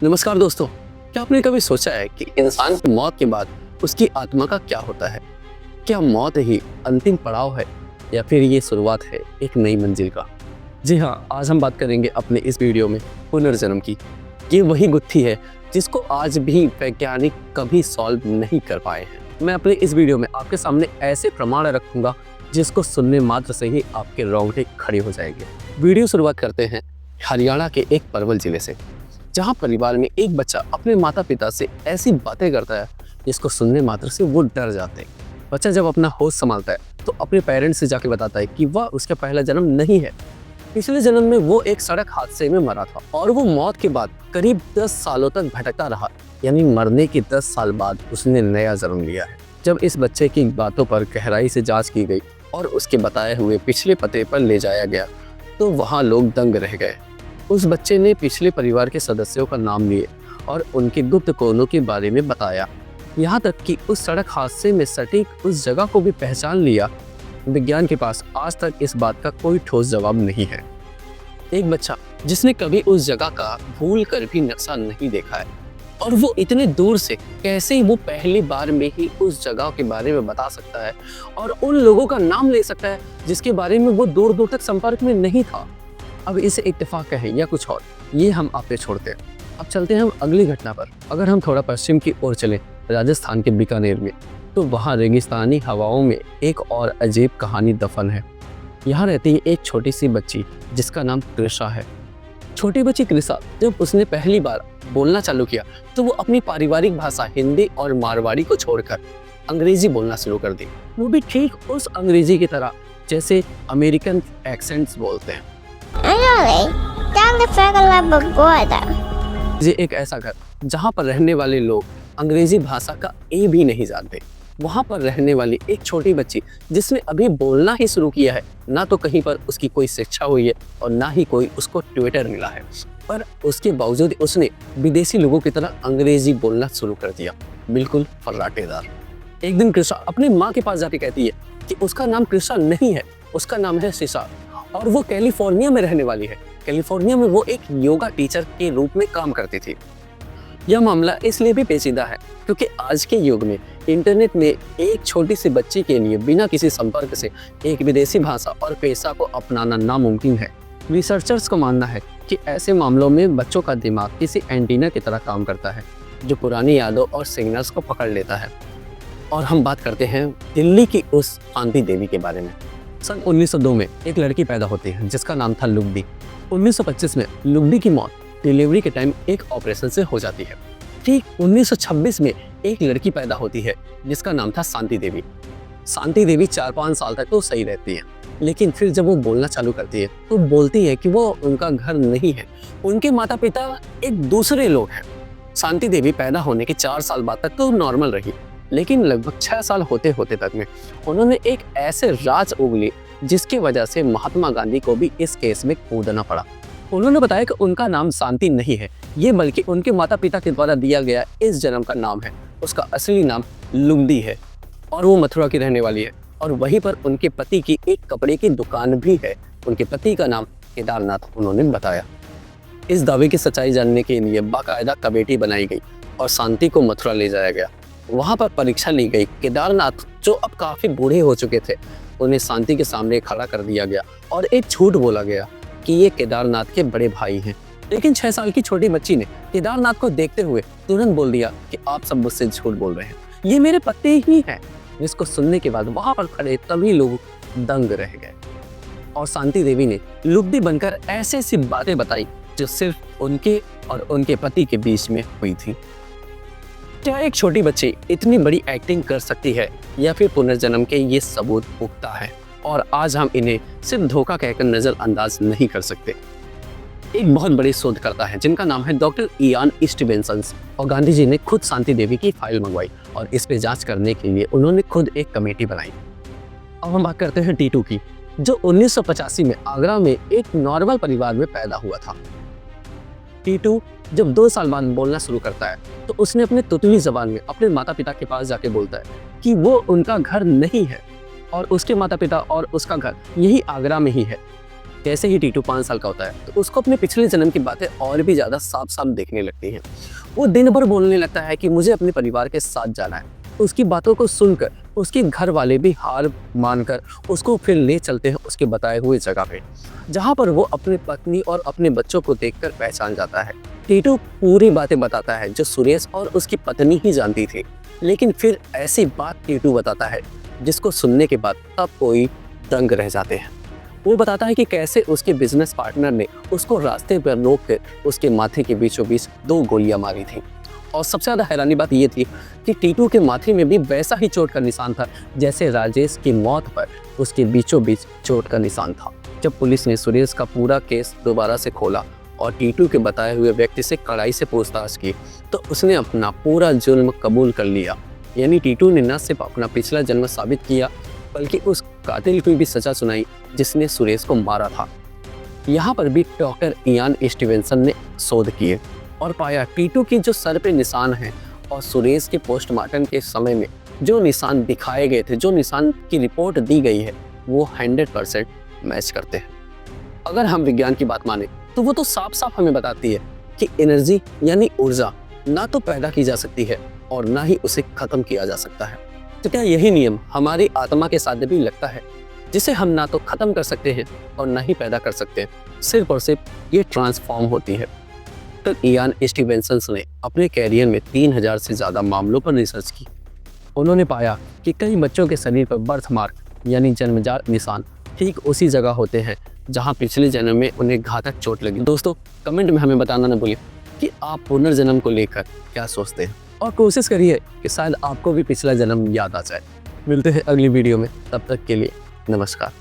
नमस्कार दोस्तों, क्या आपने कभी सोचा है कि इंसान की मौत के बाद उसकी आत्मा का क्या होता है? क्या मौत ही अंतिम पड़ाव है या फिर ये शुरुआत है एक नई मंजिल का? जी हाँ, आज हम बात करेंगे अपने इस वीडियो में पुनर्जन्म की। ये वही गुत्थी है जिसको आज भी वैज्ञानिक कभी सॉल्व नहीं कर पाए हैं। मैं अपने इस वीडियो में आपके सामने ऐसे प्रमाण रखूंगा जिसको सुनने मात्र से ही आपके रोंगटे खड़े हो जाएंगे। वीडियो शुरुआत करते हैं हरियाणा के एक पलवल जिले से, जहाँ परिवार में एक बच्चा अपने माता पिता से ऐसी बातें करता है जिसको सुनने मात्र से वो डर जाते हैं। बच्चा जब अपना होश संभालता है तो अपने पेरेंट्स से जाके बताता है कि वह उसका पहला जन्म नहीं है। पिछले जन्म में वो एक सड़क हादसे में मरा था और वो मौत के बाद करीब 10 सालों तक भटकता रहा, यानी मरने के 10 साल बाद उसने नया जन्म लिया है। जब इस बच्चे की बातों पर गहराई से जांच की गई और उसके बताए हुए पिछले पते पर ले जाया गया तो वहाँ लोग दंग रह गए। उस बच्चे ने पिछले परिवार के सदस्यों का नाम लिए और उनके गुप्त कोनों के बारे में बताया, यहाँ तक कि उस सड़क हादसे में सटीक उस जगह को भी पहचान लिया। विज्ञान के पास आज तक इस बात का कोई ठोस जवाब नहीं है। एक बच्चा जिसने कभी उस जगह का भूल कर भी नक्शा नहीं देखा है और वो इतने दूर से कैसे वो पहली बार में ही उस जगह के बारे में बता सकता है और उन लोगों का नाम ले सकता है जिसके बारे में वो दूर दूर तक संपर्क में नहीं था। अब इसे इत्तेफाक कहें या कुछ और, ये हम आप पे छोड़ते हैं। अब चलते हैं हम अगली घटना पर। अगर हम थोड़ा पश्चिम की ओर चलें, राजस्थान के बीकानेर में, तो वहाँ रेगिस्तानी हवाओं में एक और अजीब कहानी दफन है। यहाँ रहती है एक छोटी सी बच्ची जिसका नाम कृषा है। छोटी बच्ची कृषा जब उसने पहली बार बोलना चालू किया तो वो अपनी पारिवारिक भाषा हिंदी और मारवाड़ी को छोड़कर अंग्रेजी बोलना शुरू कर दी। वो भी ठीक उस अंग्रेजी की तरह जैसे अमेरिकन एक्सेंट्स बोलते हैं। ये एक ऐसा घर जहाँ पर रहने वाले लोग अंग्रेजी भाषा का ए भी नहीं जानते। वहाँ पर रहने वाली एक छोटी बच्ची जिसने अभी बोलना ही शुरू किया है, ना तो कहीं पर उसकी कोई शिक्षा हुई है और ना ही कोई उसको ट्विटर मिला है, पर उसके बावजूद उसने विदेशी लोगों की तरह अंग्रेजी बोलना शुरू कर दिया, बिल्कुल फर्राटेदार। एक दिन कृषा अपनी माँ के पास जाके कहती है कि उसका नाम कृषा नहीं है, उसका नाम है शीशा और वो कैलिफोर्निया में रहने वाली है। कैलिफोर्निया में वो एक योगा टीचर के रूप में काम करती थी। यह मामला इसलिए भी पेचीदा है क्योंकि आज के युग में इंटरनेट में एक छोटी सी बच्ची के लिए बिना किसी संपर्क से एक विदेशी भाषा और पेशा को अपनाना नामुमकिन है। रिसर्चर्स का मानना है कि ऐसे मामलों में बच्चों का दिमाग किसी एंटीना की तरह काम करता है जो पुरानी यादों और सिग्नल्स को पकड़ लेता है। और हम बात करते हैं दिल्ली की उस शांति देवी के बारे में। सन 1902 में एक लड़की पैदा होती है जिसका नाम था लुगदी। 1925 में लुगदी की मौत डिलीवरी के टाइम एक ऑपरेशन से हो जाती है। ठीक 1926 में एक लड़की पैदा होती है जिसका नाम था शांति देवी। शांति देवी 4-5 साल तक तो सही रहती है, लेकिन फिर जब वो बोलना चालू करती है तो बोलती है कि वो उनका घर नहीं है, उनके माता पिता एक दूसरे लोग हैं। शांति देवी पैदा होने के 4 साल बाद तक तो नॉर्मल रही, लेकिन लगभग 6 साल होते होते तक में उन्होंने एक ऐसे राज उगली जिसकी वजह से महात्मा गांधी को भी इस केस में कूदना पड़ा। उन्होंने बताया कि उनका नाम शांति नहीं है, ये बल्कि उनके माता पिता के द्वारा दिया गया इस जन्म का नाम है। उसका असली नाम लुगदी है और वो मथुरा की रहने वाली है और वहीं पर उनके पति की एक कपड़े की दुकान भी है। उनके पति का नाम केदारनाथ उन्होंने बताया। इस दावे की सच्चाई जानने के लिए बाकायदा कमेटी बनाई गई और शांति को मथुरा ले जाया गया। वहाँ पर परीक्षा ली गई। केदारनाथ जो अब काफ़ी बूढ़े हो चुके थे, उन्हें शांति के सामने खड़ा कर दिया गया और एक झूठ बोला गया कि ये केदारनाथ के बड़े भाई हैं। लेकिन 6 साल की छोटी बच्ची ने केदारनाथ को देखते हुए तुरंत बोल दिया कि आप सब मुझसे झूठ बोल रहे हैं, ये मेरे पति ही हैं। जिसको सुनने के बाद वहाँ पर खड़े तभी लोग दंग रह गए और शांति देवी ने लुगदी बनकर ऐसी ऐसी बातें बताई जो सिर्फ उनके और उनके पति के बीच में हुई थी। क्या एक छोटी बच्ची इतनी बड़ी एक्टिंग कर सकती है या फिर पुनर्जन्म के ये सबूत पुख्ता है और आज हम इन्हें सिर्फ धोखा कहकर नजरअंदाज नहीं कर सकते। एक बहुत बड़े शोधकर्ता है जिनका नाम है डॉक्टर इयान स्टीवेंसन और गांधी जी ने खुद शांति देवी की फाइल मंगवाई और इस पे जांच करने के लिए उन्होंने खुद एक कमेटी बनाई। अब हम बात करते हैं टीटू की, जो 1985 में आगरा में एक नॉर्मल परिवार में पैदा हुआ था। टीटू जब 2 साल बाद बोलना शुरू करता है तो उसने अपने तुतली जबान में अपने माता पिता के पास जाके बोलता है कि वो उनका घर नहीं है और उसके माता पिता और उसका घर यही आगरा में ही है। जैसे ही टीटू 5 साल का होता है तो उसको अपने पिछले जन्म की बातें और भी ज़्यादा साफ साफ देखने लगती हैं। वो दिन भर बोलने लगता है कि मुझे अपने परिवार के साथ जाना है। उसकी बातों को सुनकर उसके घर वाले भी हार मानकर उसको फिर ले चलते हैं उसके बताए हुए जगह पे, जहाँ पर वो अपनी पत्नी और अपने बच्चों को देखकर पहचान जाता है। टीटू पूरी बातें बताता है जो सुरेश और उसकी पत्नी ही जानती थी, लेकिन फिर ऐसी बात टीटू बताता है जिसको सुनने के बाद सब कोई दंग रह जाते हैं। वो बताता है कि कैसे उसके बिजनेस पार्टनर ने उसको रास्ते पर रोक कर उसके माथे के बीचों बीच 2 गोलियां मारी थी। और सबसे ज़्यादा हैरानी बात ये थी कि टीटू के माथे में भी वैसा ही चोट का निशान था जैसे राजेश की मौत पर उसके बीचों बीच चोट का निशान था। जब पुलिस ने सुरेश का पूरा केस दोबारा से खोला और टीटू के बताए हुए व्यक्ति से कड़ाई से पूछताछ की तो उसने अपना पूरा जुर्म कबूल कर लिया। यानी टीटू ने न सिर्फ अपना पिछला जन्म साबित किया बल्कि उस कातिल को भी सजा सुनाई जिसने सुरेश को मारा था। यहाँ पर भी डॉक्टर इयान स्टीवेंसन ने शोध किए और पाया टीटू की जो सर पे निशान है और सुरेश के पोस्टमार्टम के समय में जो निशान दिखाए गए थे, जो निशान की रिपोर्ट दी गई है, वो 100% मैच करते हैं। अगर हम विज्ञान की बात माने तो वो तो साफ साफ हमें बताती है कि एनर्जी यानी ऊर्जा ना तो पैदा की जा सकती है और ना ही उसे खत्म किया जा सकता है। तो क्या यही नियम हमारी आत्मा के साथ भी लगता है, जिसे हम ना तो खत्म कर सकते हैं और ना ही पैदा कर सकते हैं, सिर्फ और सिर्फ ये ट्रांसफॉर्म होती है। तो इयान स्टीवेंसन ने अपने कैरियर में 3000 से ज़्यादा मामलों पर रिसर्च की। उन्होंने पाया कि कई बच्चों के शरीर पर बर्थ मार्क यानी जन्मजात निशान ठीक उसी जगह होते हैं जहां पिछले जन्म में उन्हें घातक चोट लगी। दोस्तों, कमेंट में हमें बताना न भूलिए कि आप पुनर्जन्म को लेकर क्या सोचते हैं और कोशिश करिए कि शायद आपको भी पिछला जन्म याद आ जाए। मिलते हैं अगली वीडियो में, तब तक के लिए नमस्कार।